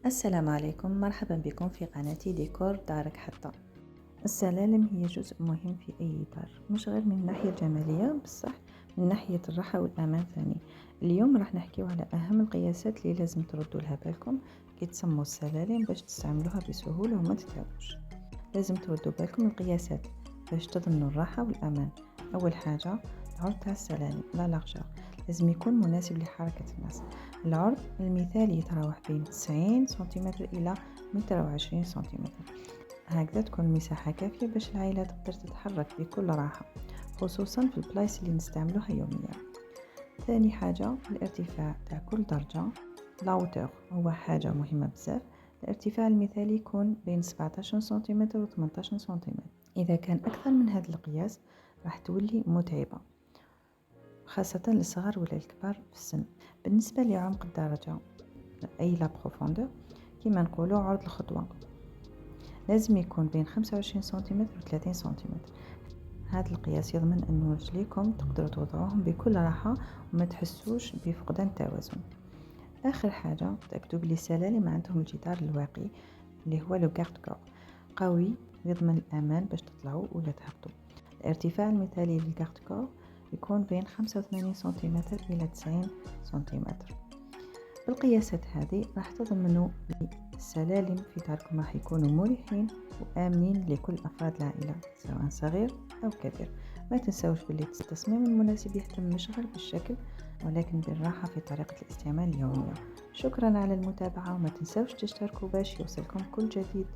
السلام عليكم، مرحبا بكم في قناتي ديكور دارك حتى. السلالم هي جزء مهم في أي دار، مش غير من الناحية الجمالية بصح من ناحية الراحة والأمان ثاني. اليوم راح نحكيو على أهم القياسات اللي لازم تردوا لها بالكم كي تصمموا السلالم باش تستعملوها بسهولة وما تتعبوش. لازم تردوا بالكم القياسات باش تضمنوا الراحة والأمان. أول حاجة العرض تاع السلالم لا لارجور لازم يكون مناسب لحركة الناس. العرض المثالي يتراوح بين 90 سنتيمتر إلى 120 سنتيمتر، هكذا تكون المساحة كافية باش العائلة تقدر تتحرك بكل راحة، خصوصا في البلايص اللي نستعملوها يوميا. ثاني حاجة الارتفاع تاع كل درجة، لاوتور هو حاجة مهمة بزاف. الارتفاع المثالي يكون بين 17 سنتيمتر و 18 سنتيمتر، إذا كان أكثر من هذا القياس راح تولي متعبة خاصة للصغار ولا الكبار في السن. بالنسبة لعمق الدرجة أي لا بروفوندور كما نقولوا عرض الخطوة لازم يكون بين 25 سنتيمتر و 30 سنتيمتر. هذا القياس يضمن أن رجليكم تقدروا توضعوهم بكل راحة وما تحسوش بفقدان التوازن. آخر حاجة تأكدوا بلي السلالم عندهم الجدار الواقي اللي هو لو غارد كور قوي ويضمن الأمان باش تطلعوا ولا تهبطوا. الارتفاع المثالي للغارد كور يكون بين 85 سنتيمتر إلى 90 سنتيمتر. بالقياسات هذه راح تضمنوا السلالم في داركم راح يكونوا مريحين وآمنين لكل أفراد العائلة سواء صغير أو كبير. ما تنسوش باللي التصميم المناسب يهتم مش غير بالشكل ولكن بالراحة في طريقة الاستعمال اليومية. شكرا على المتابعة وما تنسوش تشتركوا باش يوصلكم كل جديد.